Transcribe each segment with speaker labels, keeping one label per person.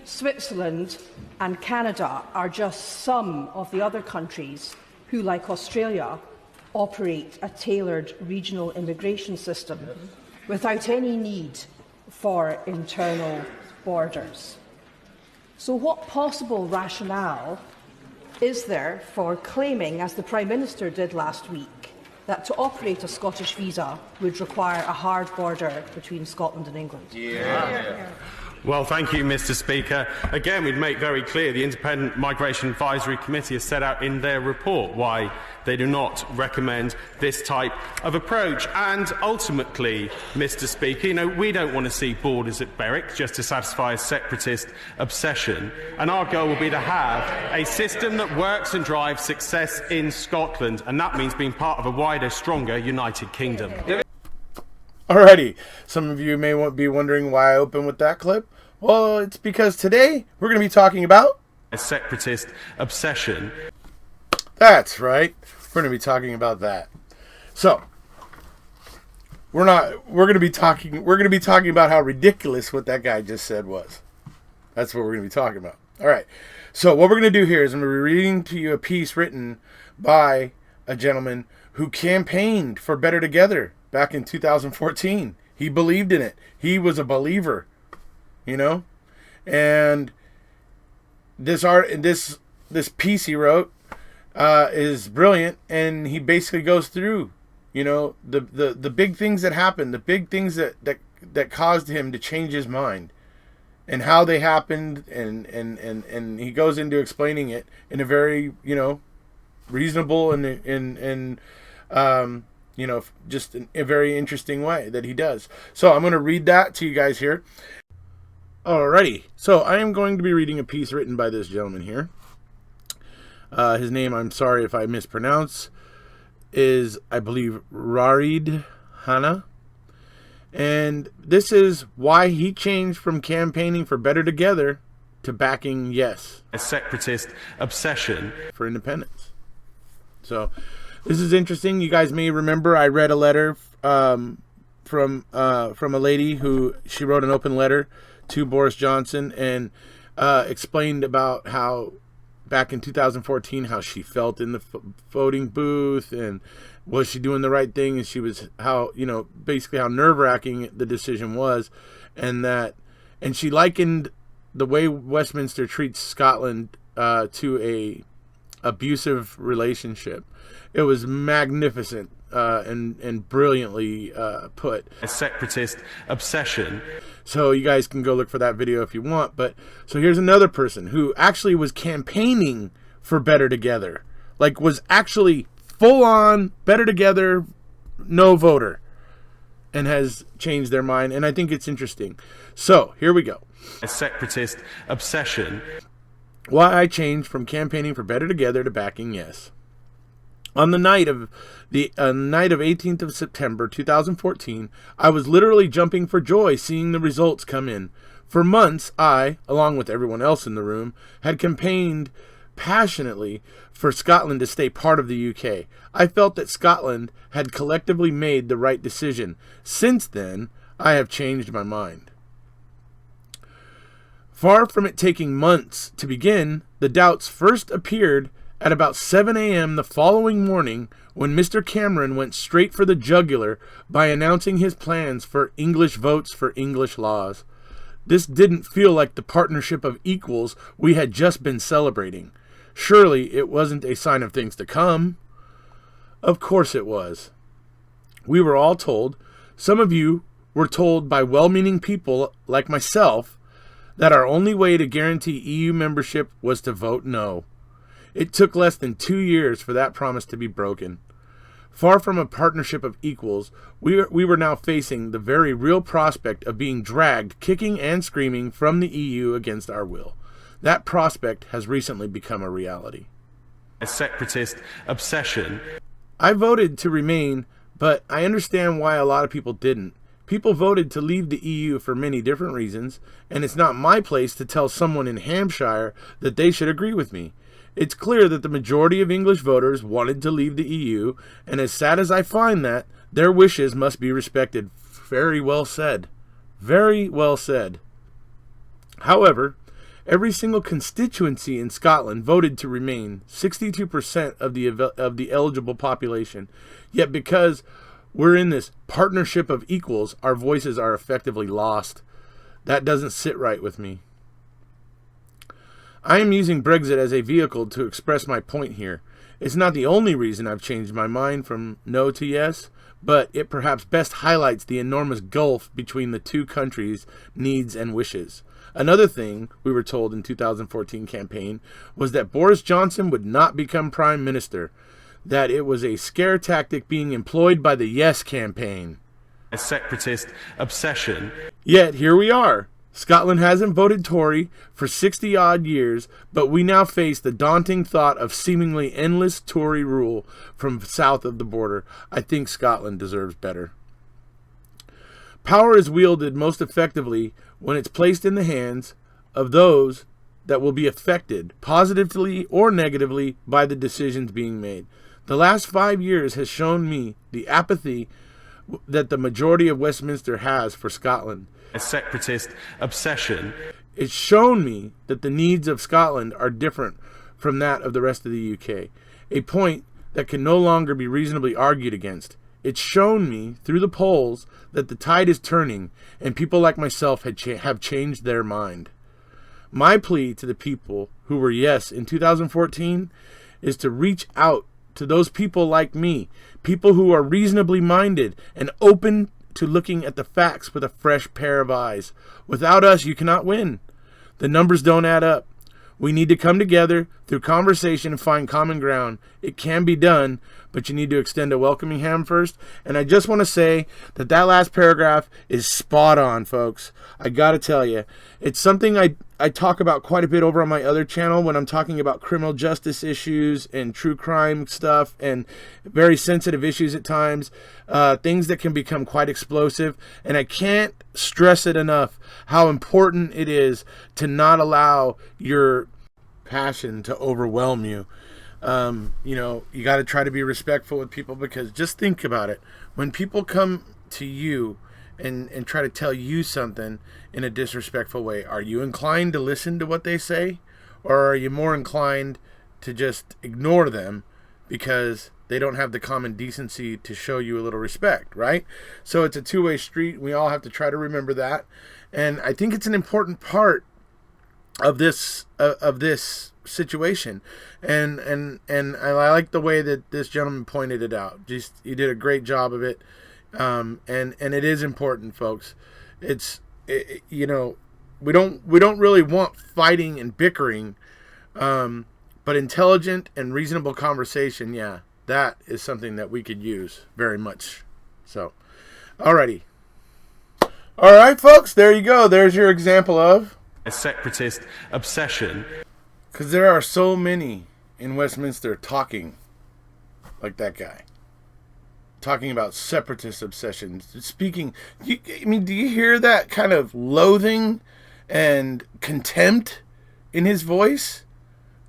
Speaker 1: Switzerland and Canada are just some of the other countries who, like Australia, operate a tailored regional immigration system without any need for internal borders. So what possible rationale is there for claiming, as the Prime Minister did last week, that to operate a Scottish visa would require a hard border between Scotland and England?
Speaker 2: Well, thank you, Mr. Speaker. Again, we'd make very clear the Independent Migration Advisory Committee has set out in their report why they do not recommend this type of approach. And ultimately, Mr. Speaker, we don't want to see borders at Berwick just to satisfy a separatist obsession. And our goal will be to have a system that works and drives success in Scotland. And that means being part of a wider, stronger United Kingdom.
Speaker 3: Alrighty, some of you may be wondering why I opened with that clip. Well, it's because today we're going to be talking about
Speaker 2: a separatist obsession.
Speaker 3: That's right. We're going to be talking about that. So, we're going to be talking about how ridiculous what that guy just said was. That's what we're going to be talking about. All right. So, what we're going to do here is I'm going to be reading to you a piece written by a gentleman who campaigned for Better Together back in 2014. He believed in it. He was a believer, and this piece he wrote is brilliant, and he basically goes through, the big things that happened, the big things that caused him to change his mind, and how they happened, and he goes into explaining it in a very, reasonable and just in a very interesting way that he does. So I'm going to read that to you guys here. Alrighty. So I am going to be reading a piece written by this gentleman here. His name, I'm sorry if I mispronounce, is, I believe, Ruaridh Hanna. And this is why he changed from campaigning for Better Together to backing Yes,
Speaker 2: a separatist obsession
Speaker 3: for independence. So this is interesting. You guys may remember I read a letter from a lady who she wrote an open letter to Boris Johnson and explained about how back in 2014 how she felt in the voting booth and was she doing the right thing, and she was basically how nerve-wracking the decision was, and she likened the way Westminster treats Scotland to a abusive relationship. It was magnificent and brilliantly put.
Speaker 2: A separatist obsession.
Speaker 3: So you guys can go look for that video if you want. But so here's another person who actually was campaigning for Better Together. Like was actually full on Better Together, no voter. And has changed their mind. And I think it's interesting. So here we go.
Speaker 2: A separatist obsession.
Speaker 3: Why I changed from campaigning for Better Together to backing Yes. On the night of 18th of September 2014, I was literally jumping for joy seeing the results come in. For months, I, along with everyone else in the room, had campaigned passionately for Scotland to stay part of the UK. I felt that Scotland had collectively made the right decision. Since then, I have changed my mind. Far from it taking months to begin, the doubts first appeared at about 7 a.m. the following morning when Mr. Cameron went straight for the jugular by announcing his plans for English votes for English laws. This didn't feel like the partnership of equals we had just been celebrating. Surely it wasn't a sign of things to come. Of course it was. We were all told, some of you were told by well-meaning people like myself, that our only way to guarantee EU membership was to vote no. It took less than 2 years for that promise to be broken. Far from a partnership of equals, we were now facing the very real prospect of being dragged, kicking and screaming, from the EU against our will. That prospect has recently become a reality.
Speaker 2: A separatist obsession.
Speaker 3: I voted to remain, but I understand why a lot of people didn't. People voted to leave the EU for many different reasons, and it's not my place to tell someone in Hampshire that they should agree with me. It's clear that the majority of English voters wanted to leave the EU, and as sad as I find that, their wishes must be respected. Very well said. Very well said. However, Every single constituency in Scotland voted to remain, 62% of the eligible population. Yet because we're in this partnership of equals, our voices are effectively lost. That doesn't sit right with me. I am using Brexit as a vehicle to express my point here. It's not the only reason I've changed my mind from no to yes, but it perhaps best highlights the enormous gulf between the two countries' needs and wishes. Another thing we were told in 2014 campaign was that Boris Johnson would not become Prime Minister, that it was a scare tactic being employed by the Yes campaign.
Speaker 2: A separatist obsession.
Speaker 3: Yet here we are. Scotland hasn't voted Tory for 60-odd years, but we now face the daunting thought of seemingly endless Tory rule from south of the border. I think Scotland deserves better. Power is wielded most effectively when it's placed in the hands of those that will be affected, positively or negatively, by the decisions being made. The last 5 years has shown me the apathy that the majority of Westminster has for Scotland.
Speaker 2: A separatist obsession.
Speaker 3: It's shown me that the needs of Scotland are different from that of the rest of the UK, a point that can no longer be reasonably argued against. It's shown me through the polls that the tide is turning and people like myself have changed their mind. My plea to the people who were yes in 2014 is to reach out to those people like me, people who are reasonably minded and open to looking at the facts with a fresh pair of eyes. Without us, you cannot win. The numbers don't add up. We need to come together through conversation and find common ground. It can be done, but you need to extend a welcoming hand first. And I just want to say that last paragraph is spot on, folks. I got to tell you, it's something I talk about quite a bit over on my other channel when I'm talking about criminal justice issues and true crime stuff and very sensitive issues at times, things that can become quite explosive. And I can't stress it enough how important it is to not allow your passion to overwhelm you. You got to try to be respectful with people, because just think about it. When people come to you and try to tell you something in a disrespectful way, are you inclined to listen to what they say, or are you more inclined to just ignore them because they don't have the common decency to show you a little respect, right? So it's a two-way street. We all have to try to remember that. And I think it's an important part of this situation. And I like the way that this gentleman pointed it out. He did a great job of it. And it is important, folks. We don't really want fighting and bickering, but intelligent and reasonable conversation, yeah, that is something that we could use very much. So, alrighty. All right, folks, there you go. There's your example of
Speaker 2: a separatist obsession.
Speaker 3: Because there are so many in Westminster talking like that guy. Talking about separatist obsessions. Speaking, do you hear that kind of loathing and contempt in his voice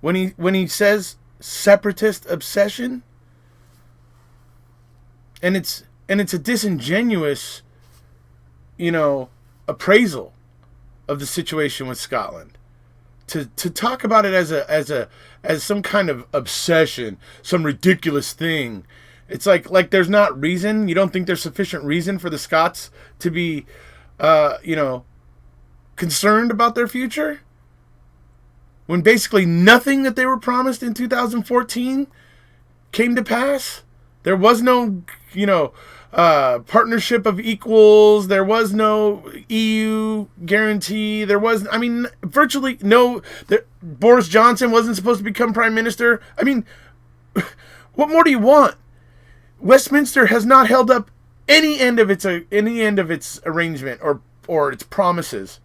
Speaker 3: when he says separatist obsession? And it's a disingenuous, appraisal of the situation with Scotland. To talk about it as some kind of obsession, some ridiculous thing. It's like there's not reason. You don't think there's sufficient reason for the Scots to be, concerned about their future? When basically nothing that they were promised in 2014 came to pass? There was no, partnership of equals. There was no EU guarantee. There was, virtually no. Boris Johnson wasn't supposed to become Prime Minister. What more do you want? Westminster has not held up any end of its arrangement or its promises.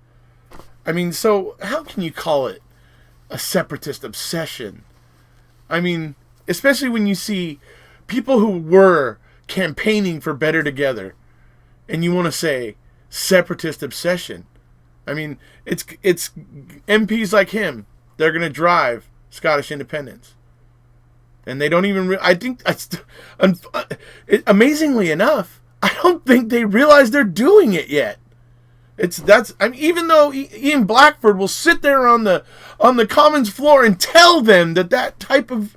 Speaker 3: So how can you call it a separatist obsession? Especially when you see people who were campaigning for better together, and you want to say separatist obsession. It's MPs like him. They're going to drive Scottish independence. And they don't even... amazingly enough, I don't think they realize they're doing it yet. Even though Ian Blackford will sit there on the Commons floor and tell them that type of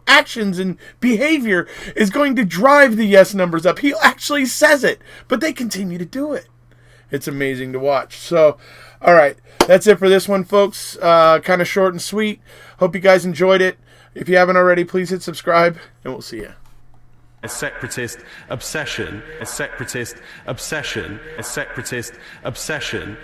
Speaker 3: actions and behavior is going to drive the yes numbers up. He actually says it, but they continue to do it. It's amazing to watch. So, all right, that's it for this one, folks. Kind of short and sweet. Hope you guys enjoyed it. If you haven't already, please hit subscribe, and we'll see you.
Speaker 2: A separatist obsession, a separatist obsession, a separatist obsession.